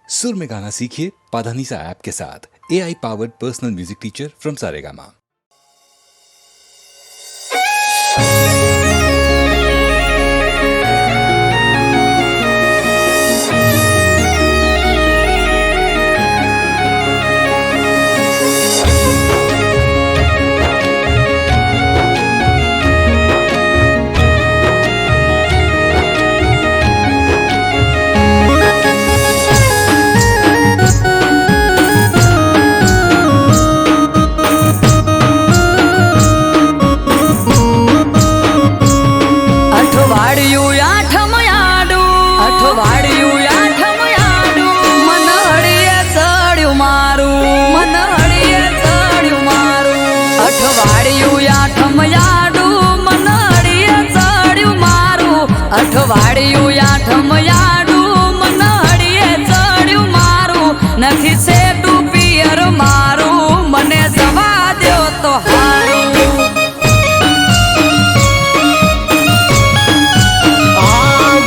सुर में गाना सीखिए पाधानीसा ऐप के साथ। AI powered personal music teacher from Saregama. અઠવાડિયું આઠમયાડું મનહડીએ ચડ્યું મારું નથી સેટું પિયર મારું મને જવા દ્યો તો હારું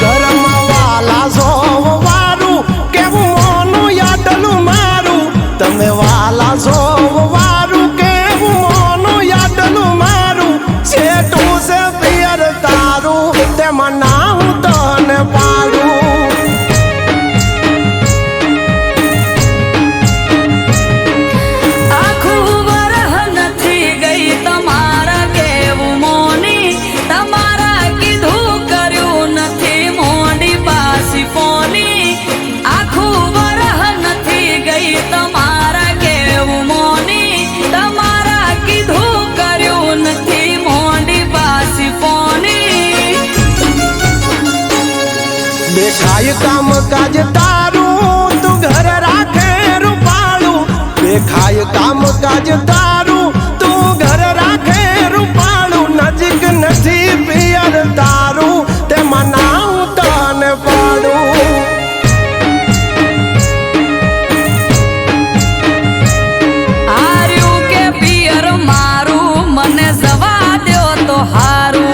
ઘરમાં વાલા જોવારું કેવું મોનું યાદલું મારું તમે વાલા જોવારું કેવું મોનું યાદલું મારું સેટું છે પિયર તારું તેમાં ના હું તને પાડું આખું વરહ નથી ગઈ તમારા કેવું મોની તમારા કીધું કર્યું નથી મોડી પાસી ફોની આખું વરહ નથી ગઈ તમારા કેવું મોની તમારા કીધું કર્યું નથી મોડી પાસી ફોની દેખાય કામ કાજ તારું તું ઘર રાખે રૂપાળું દેખાય કામ કાજ તારું તું ઘર રાખે રૂપાળું નજીક નથી પિયર તારું તેમાં ના હું તને પાડું આર્યું કે પિયર મારું મને જવા દ્યો તો હારું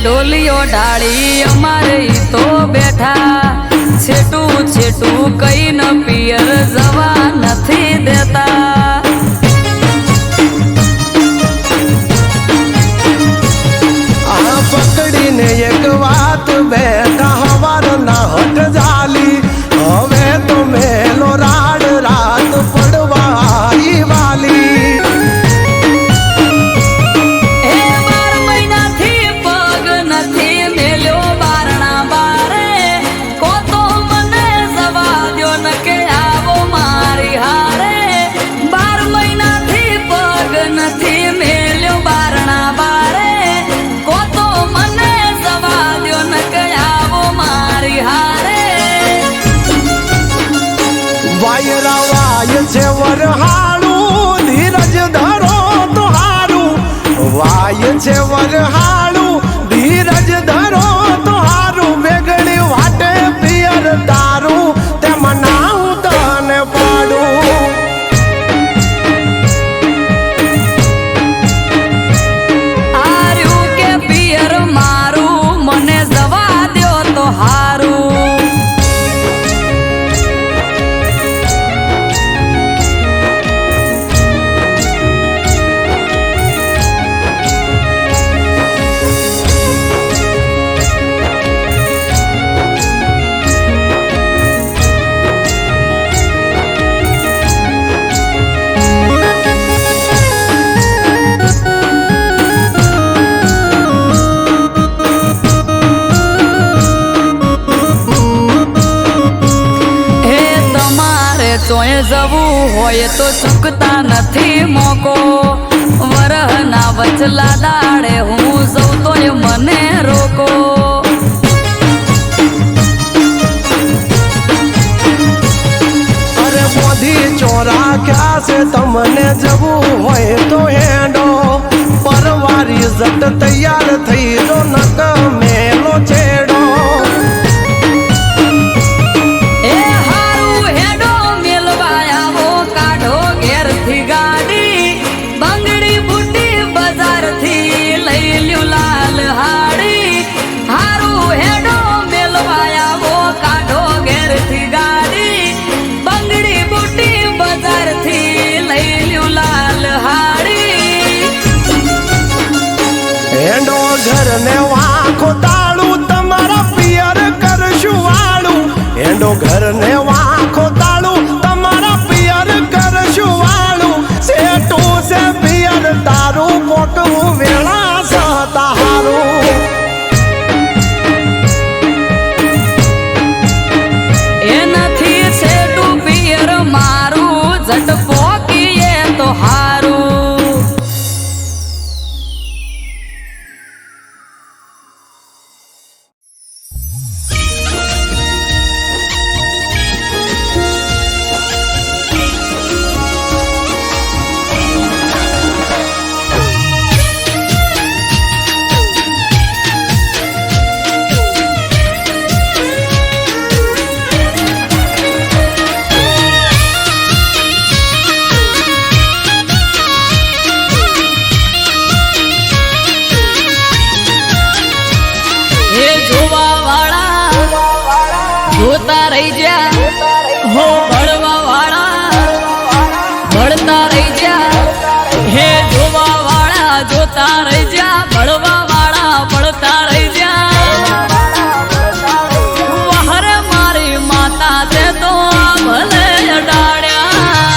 ઢોલિયો ડાળી અમારે તો બેઠા છેટું છેટું કઈ ન પિયર જવા નથી દેતા આ પકડીને એક વાત બેઠા હવાર ના હટ જાલી હવે તો મેલો રાડ રાત પડવા આવી વાલી વાય છે વરહાળું ધીરજ ધરો તો હારું વાય છે વરહાળું ધીરજ ધરો તો હારું વેગળી વાટે પિયર તારું તેમાં ના હું તને પાડું આર્યું કે પિયર મારું મને જવા દ્યો તો હારું ચોય જવું હોય તો ચૂકતા નથી મોકો વરહના વચલા દાડે હું જઉં તોય મને રોકો પાસે તમને જવું હોય તો હેડો પરવારી જટ તૈયાર થઈ જો નક મેલો છેડો એ હારું હેડો મેલવા આવો કાઢો ઘેરથી ગાડી બંગડી બુટી બજારથી લઈ લ્યું લાલ હાડી હારું હેડો મેલવા આવો કાઢો ઘેરથી ગાડી બંગડી બુટી બજારથી લઈ લ્યું લાલ હાડી હેડો ઘર ને વાંખો તાળું તમારા પિયર કરશું વાળું હેડો ઘર ને વાંખો તાળું તમારા પિયર કરશું વાળું સેટું છે પિયર તારું કોટવું વેળા સહતા હારું એનાથી છેટું પિયર મારું જટ પોકીએ તો હારું જોતા રહી જા હો ભણવા વાળા ભણતા રહી જા હે જોવા વાળા જોતા રહી જા ભણવા વાળા ભણતા રહી જા વહરે મારી માતા તે તો ભલે અડાડ્યા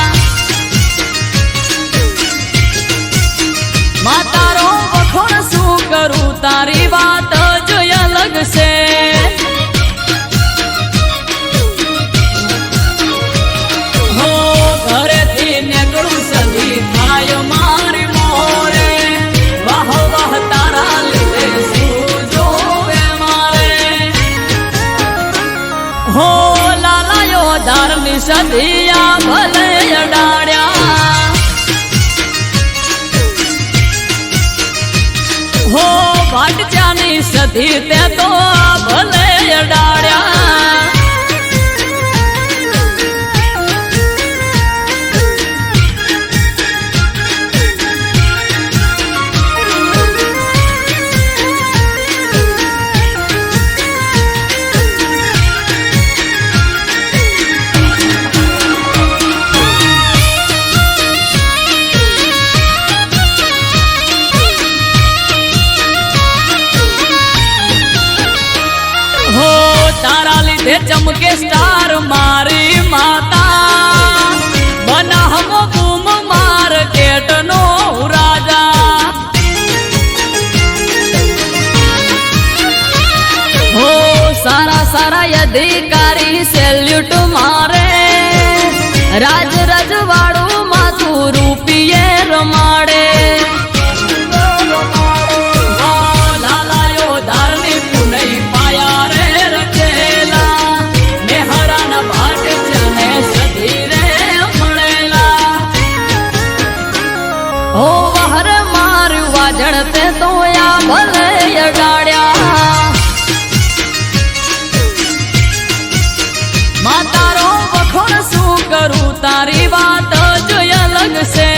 માતારો વખોણ શું કરું તારી વાત જ અલગ છે હો લાલાયો ધારની સદિયા ભલે અડાડ્યા હો ભાટજાની સધી તે તો ભલે અડાડ્યા ચમકે સ્ટાર મારી માતા બનાહમો બૂમ માર્કેટ નો રાજા હો સારા સારા અધિકારી સેલ્યુટ મારે રાજ રજવાડું માથું રૂપિયે રમાડે જણતે તો યા ભલે અડાડ્યા માતારો વખોણ શું કરું તારી વાત જ અલગ છે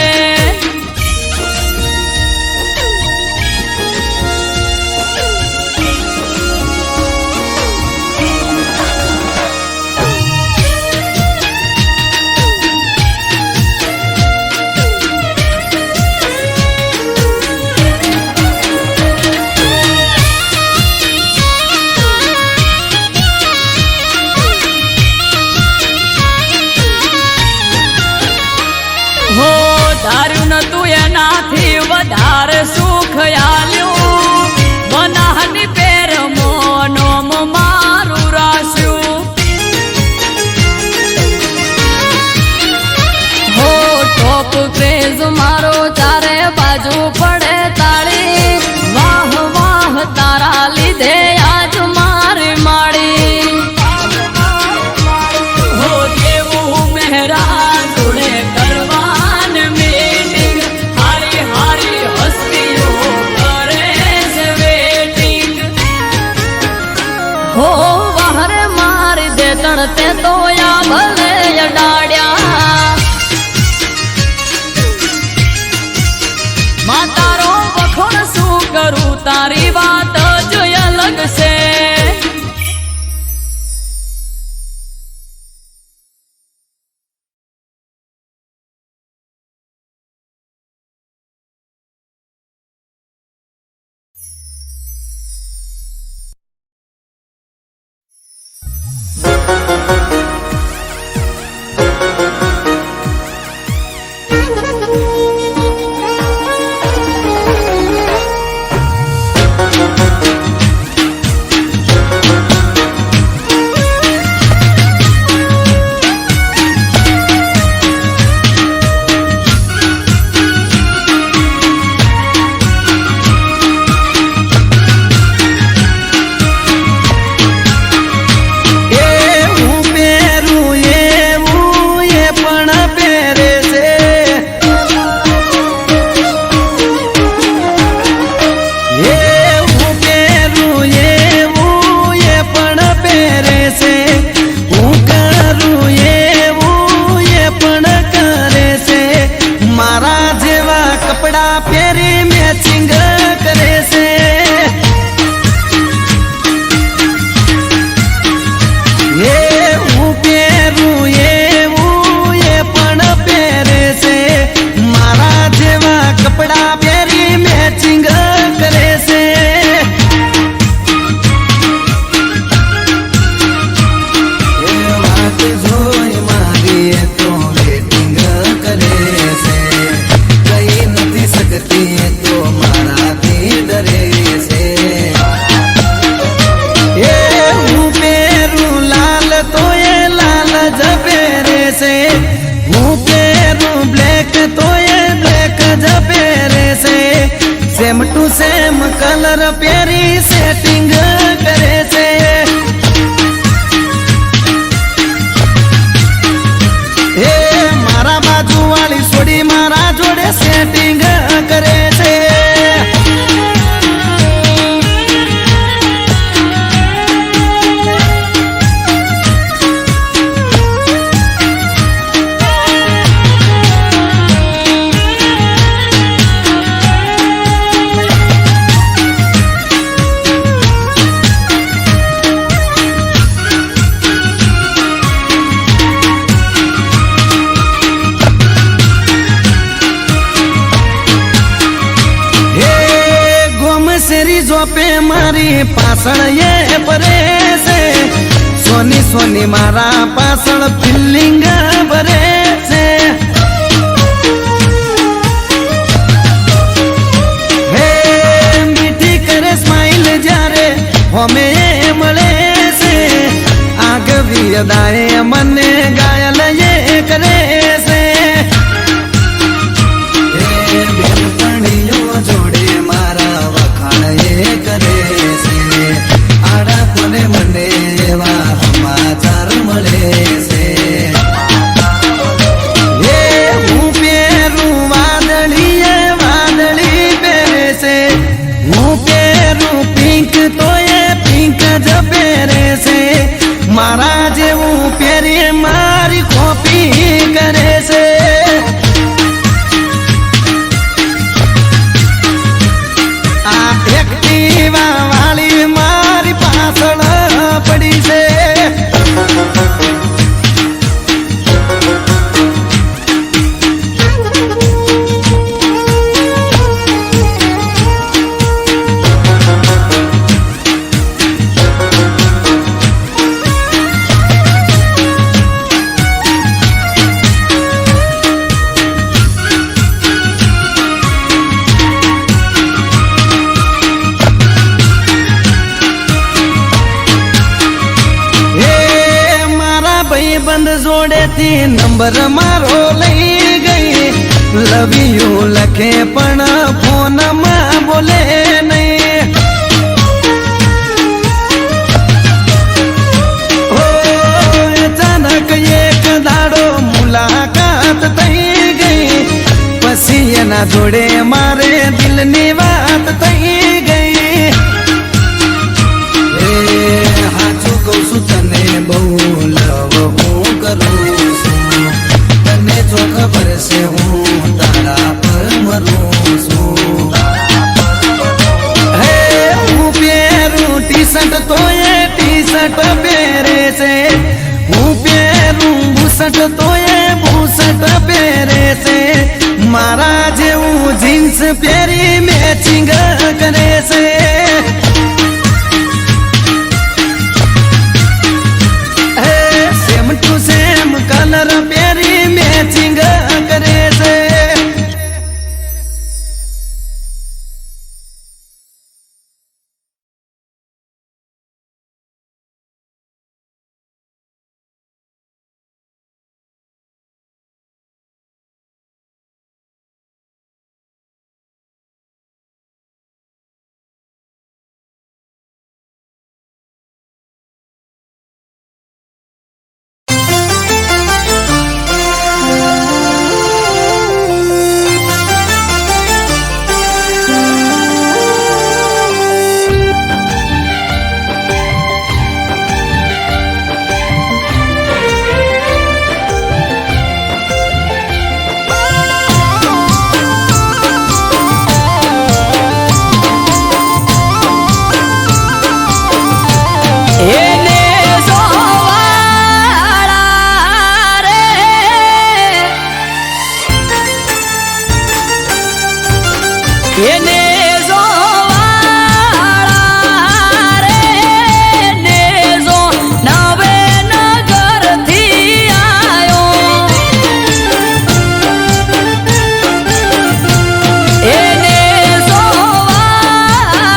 ધાર્યું નતું એનાથી વધારે સુખ આલ્યું બનાહની પેર મોનોમ મારું રાસ્યું હો ટોપ ક્રેઝ મારો ચારે બાજુ પડે તાળી વાહ વાહ તારા લીધે આજ મારી માળી હો દેવું મહેરા જોડે કરવા હો વહરે મારી દે તણતે તો યા ભલે અડાડ્યા માં તારો વખોણ શું કરું તારી વાત જ અલગ છે सेम टू सेम कलर प्यारी सेटिंग करे से हे मारा बाजू वाली सोड़ी मारा जोड़े सेटिंग करे से पे मारी पासण ये भरे से सोनी सोनी मारा पासण फिलिंग भरे से हे मीठी करे स्माइल जारे हमें मले से आग भी अदाए मने गायल ये करे से जोड़े मारा ये करे से आड़ा कोने मने एवा समाचार मळे से ये हूँ पेरू वादળી पेरे से हूँ पेरू पिंक तो ये पिंक ज पेरे से मारा जेवू पेरे मारी कॉपी करे से वाली मारी पासण पड़ी से बंद जोड़े थी नंबर मारो लई गई लव यू लखे पण फोन में बोले नहीं ओ अचानक एक दाड़ो मुलाकात थई गई पसी एना जोड़े मारे दिल नी बात थई गई બુસટ પહેરે છે હું પહેરું બુસટ તો એ બુસટ પહેરે છે મારા જેવું જીન્સ પહેરી મેચિંગ કરે છે સેમ ટુ સેમ કલર પહેરી મેચિંગ કરે છે એને જોવાળા રે ને જો નવે નગરથી આયો એને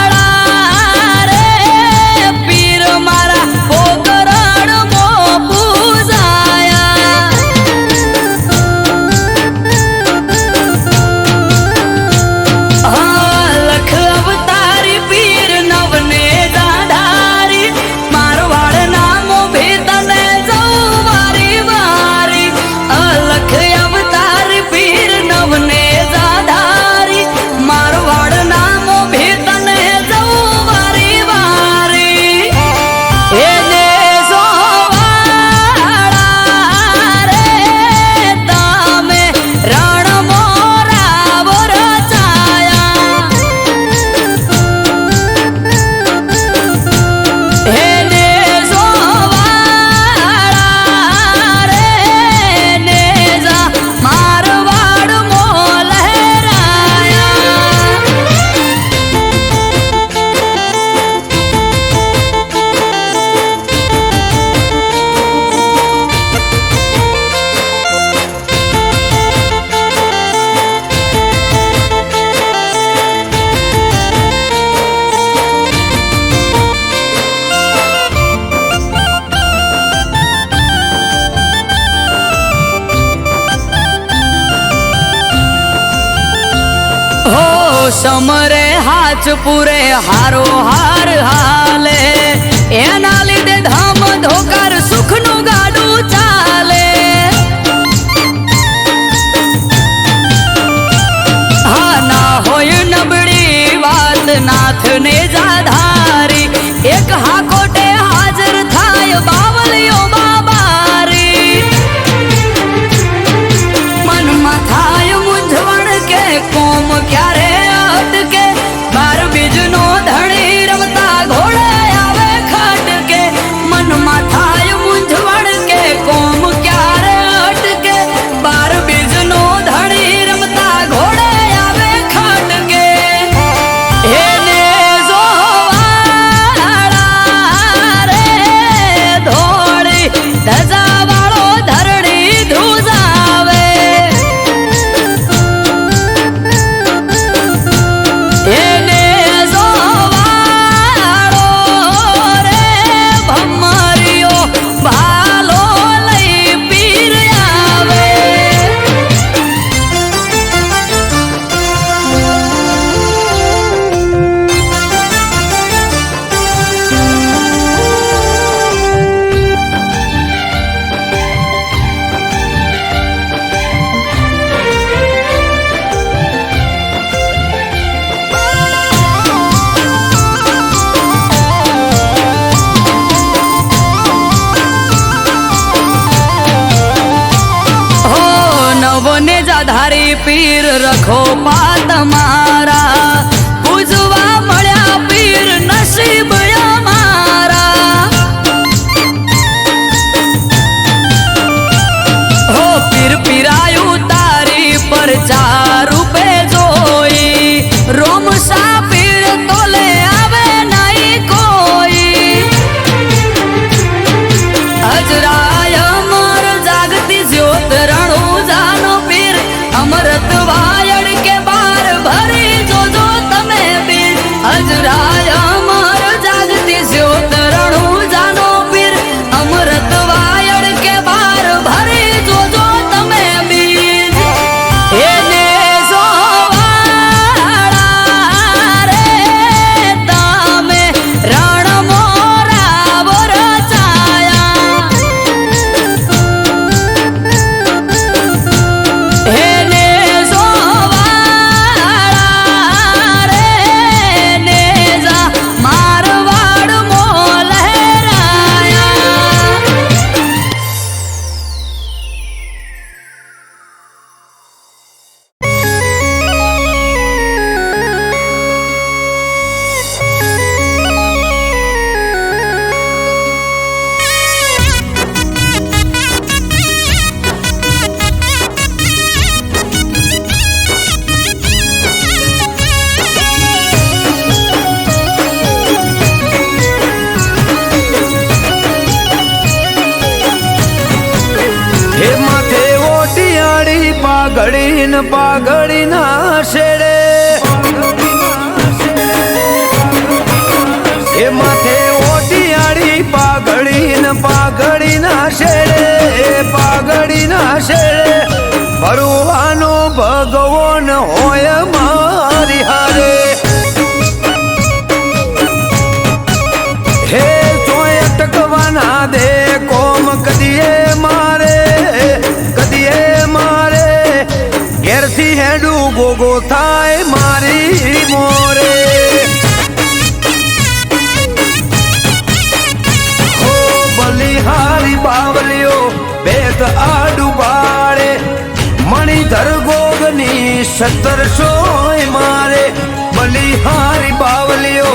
જોવાળા રે પીર મારા પોકરણમાં પૂજાયા લખ અવતારી પીર નવને દાધારી મારવાડ નામો ભેતને જવું વારી વારી અલખ અવતારી પીર નવને દાધારી મારવાડ નામો ભેતને જવું વારી વારી એને જોવાળા રે તમે રણ મોરાવ રચાયા એને જોવાળા રે ને જા મારવાડ મો લહેરાયા હો સમરે હાચપુરે હારો હાર હાલે એના લીધે ધામ ધોકાર સુખનું ગાડું ચાલે હા ના હોય નબળી વાત નાથને જાધારી એક હાકોટે હાજર થાય બાવલીઓ બાબારી મનમાં થાય મૂંઝવણ કે કોમ ક્યારે અટકે બાર બીજનો ધણી રમતા ઘોડે આવે ખટકે મનમાં થાય મૂંઝવણ કે કોમ ક્યારે અટકે બાર બીજનો ધણી રમતા ઘોડે આવે ખટકે એને જોવાળા રે ધોળી ધજાવાળો ધરણી ધ્રુજાવે એને જોવાળો રે ભમરિયો ભાલો લઈ પીર આવે હો નવને જાધારી પીર રખો પાત મારા પૂજવા મળ્યા પીર નસીબ અમારા પાઘડી ના શેડે એ માથે ઓટિયાળી પાઘડી ના શેડે પાઘડી ના શેડે ભરવાનો ભગવાન હોય મારી હારે હે ચોય અટકવાના દે કોમ કદીએ મારે ઘેરથી હેડું ગોગો થાય મારી મોરે હો બલિહારી બાવલીઓ બેત આડું બાળે મણિધર ગોગની 1700 મારે બલિહારી બાવલીઓ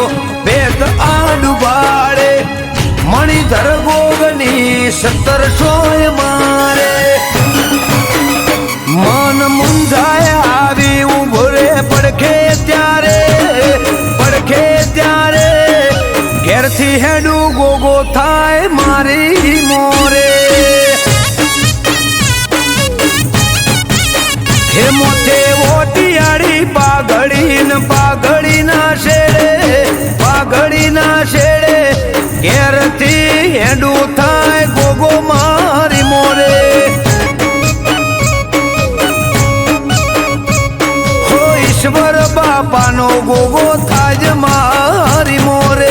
બેત આડું બાળે મણિધર ગોગની 1700 મારે મન મુંજાય આવી ઉભો રે પડખે ત્યારે ઘેરથી હેડું ગોગો થાય મારી મોરે હે મોથે ઓટિયાળી પાઘડી ના શેડે ઘેરથી હેડું થાય ગોગો મારી મોરે ઈશ્વર બાપાનો ગોગો થાજ મારી મોરે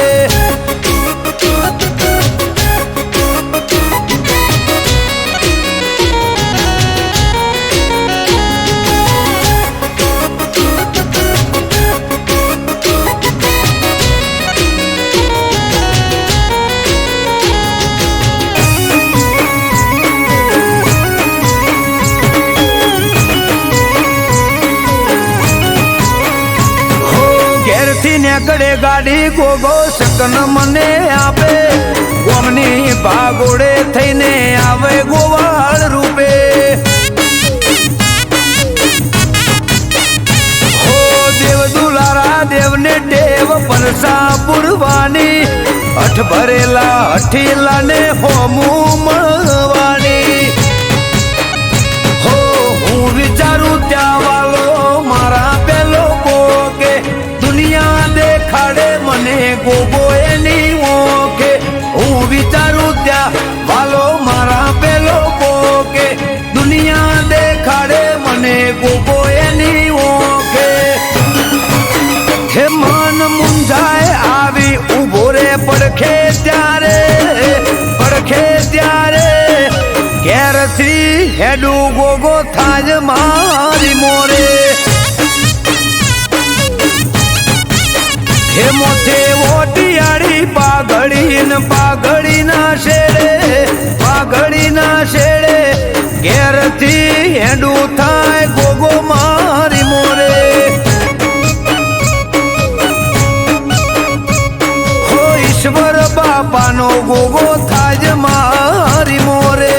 નેકડે ગાડી ગોગો શકન મને આપે ગોમની ભાગોડે થઈને આવે ગોવાળ રૂપે હો દેવ દુલારા દેવને દેવ પરસા પુરવાની અઠ ભરેલા અઠીલા ને હોમું મળવાની હો હું વિચારું ત્યાં વાલો મારા પેલો ગોગે દુનિયા દેખાડે મને ગોગો એની ઓકે હું વિચારું ત્યાં વાલો મારા પેલો ગોગે દુનિયા દેખાડે મને ગોગો એની ઓકે હે મન મુંજાય આવી ઉભો રે પડખે ત્યારે ઘેરથી હેડું ગોગો થાજ મારી મોરે હે મોથે ઓટિયાળી પાઘડી ના શેડે ઘેરથી હેડું થાય ગોગો મારી મોરે હો ઈશ્વર બાપાનો ગોગો થાજ મારી મોરે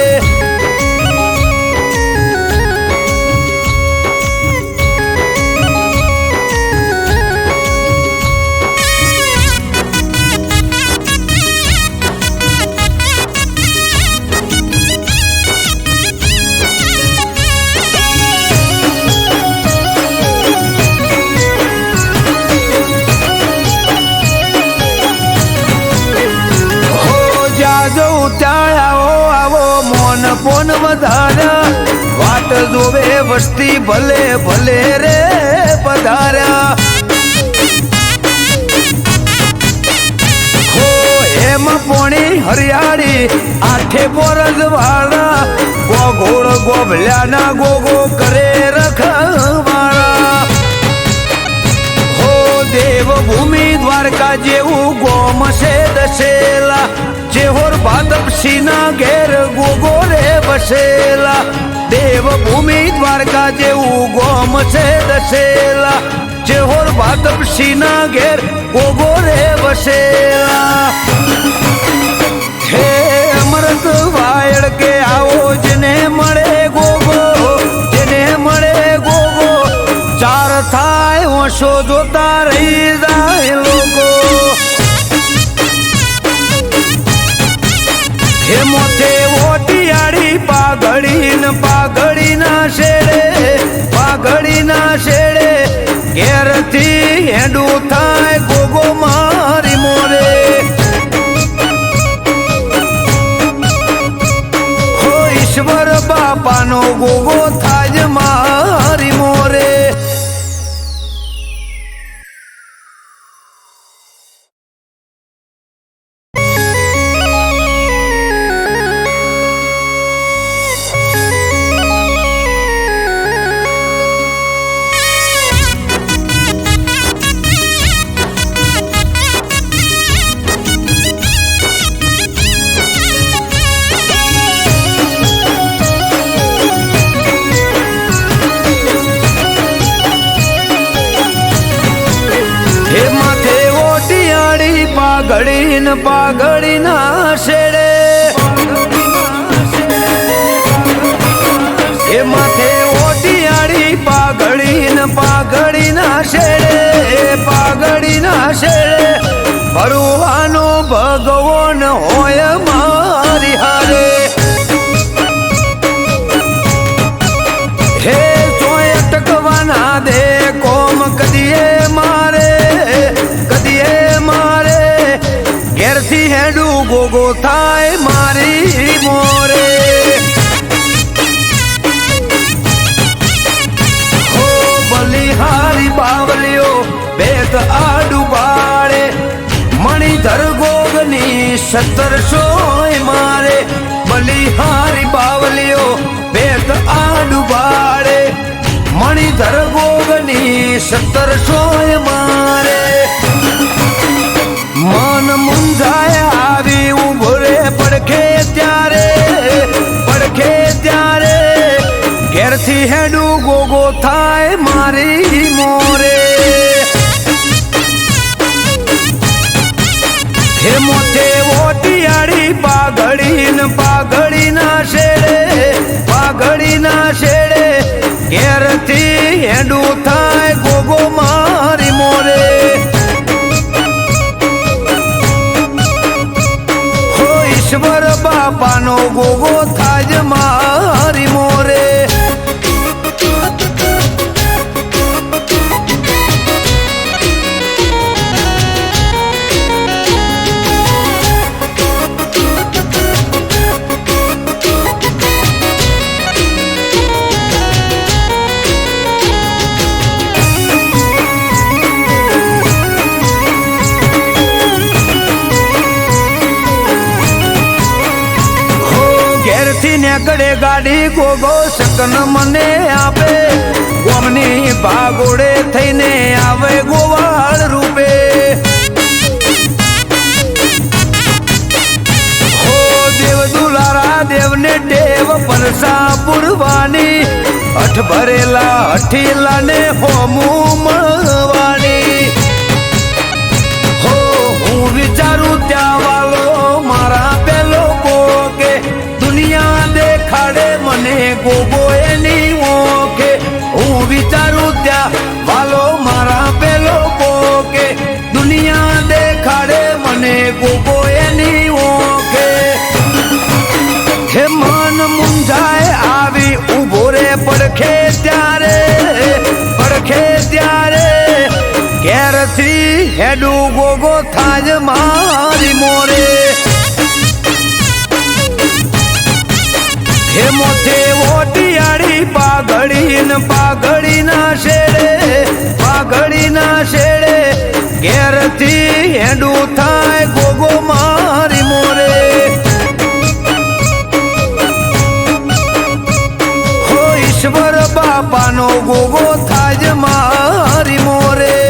પોન વધાર્યા વાત જોવે વસ્તી ભલે રે પધાર્યા હો એમ પોણી હરિયાળી આઠે બોરજ વાળા ગોગોળ ગોભલ્યાના ગોગો કરે રખવાળા હો દેવભૂમિ દ્વારકા જેવું ગોમ છે દશેલા ચેહોર ભાદપસીના ઘેર ગોગો રે બસેલા દેવભૂમિ દ્વારકા જેવું ગોમ છે દશેલા ચેહોર ભાદપસીના ઘેર ગોગો રે બસેલા હે અમૃત વાયડ કે આવો જેને મળે ગોગો ચાર થાય ઓછો જોતા રહી જાય લોકો હે મોથે ઓટિયાળી પાઘડી ના શેડે ઘેરથી હેડું થાય ગોગો મારી મોરે હો ઈશ્વર બાપાનો ગોગો થાય મારી મોરે પાઘડી ના શેડે એ માથે ઓટિયાળી પાઘડી ના શેડે ભરવાનો ભગવાન હોય મારી હારે હે ચોય અટકવાના દે કોમ કદીએ મારે ઘેરથી હેડું ગોગો થાય મારી મોરે હો બલિહારી બાવલીઓ બેત આડું બાળે મણિધર ગોગની 1700 મારે બલિહારી બાવલીઓ બેત આડું બાળે મણિધર ગોગની 1700 મારે મન મુંજાય આવી ઉભો રે પડખે ત્યારે ઘેરથી હેડું ગોગો થાય મારી મોરે હે મોથે ઓટિયાળી પાઘડી ના શેડે ઘેરથી હેડું થાય ગોગો મારી મોરે ઈશ્વર બાપાનો ગોગો થાય મારી મોરે નેકડે ગાડી ગોગો શકન મને આપે ગોમની ભાગોડે થઈને આવે ગોવાળ રૂપે હો દેવ દુલારા દેવને ટેવ પરસા પુરવાની અઠ ભરેલા હઠીલા ને હોમું મળવાની હો હું વિચારું ત્યાં વાલો મારા પેલો ગોગે દુનિયા દેખાડે મને ગોગો એની ઓકે હું વિચારું ત્યાં વાલો મારા પેલો ગોગે દુનિયા દેખાડે મને ગોગો એની ઓકે હે મન મુંજાય આવી ઉભો રે પડખે ત્યારે ઘેરથી હેડું ગોગો થાય મારી મોરે હે મોથે ઓટિયાળી પાઘડી ના શેડે ઘેરથી હેડું થાય ગોગો મારી મોરે હો ઈશ્વર બાપાનો ગોગો થાય મારી મોરે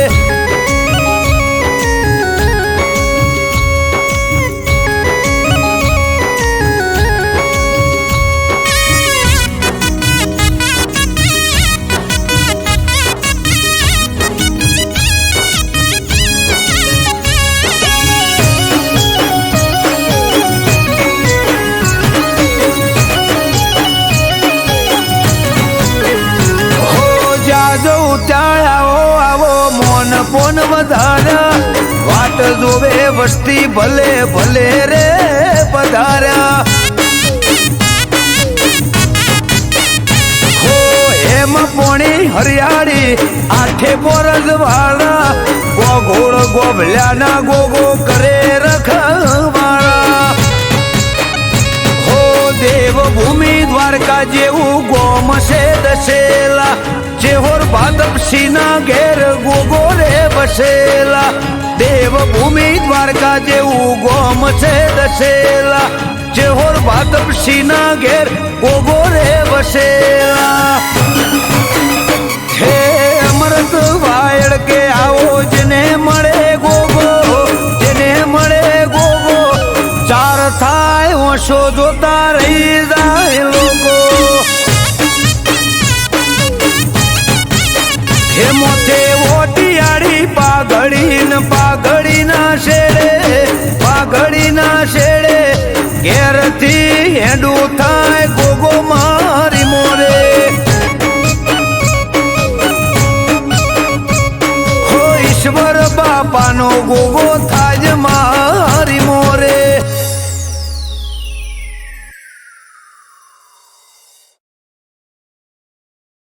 પોન વધાર્યા વાટ જોવે વસ્તી ભલે ભલે રે પધાર્યા હરિયાળી આઠે બોરજ વાળા ગોગોળ ગોભલ્યાના ગોગો કરે રખવાળા હો દેવભૂમિ દ્વારકા જેવું ગોમ છે દસેલા ચેહોર ભાદપસીના ઘેર ગોગો રે બસેલા દેવભૂમિ દ્વારકા જેવું ગોમ છે દસેલા ચેહોર ભાદપસીના ઘેર ગોગો રે બસેલા હે અમૃત વાયડ કે આવો જેને મળે ગોગો જેને મળે ગોગો ચાર થાય ઓછો જોતા રહી જાય લોકો હે મોથે ઓટિયાળી પાઘડી ના શેડે ઘેરથી હેડું થાય ગોગો મારી મોરે ઈશ્વર બાપાનો ગોગો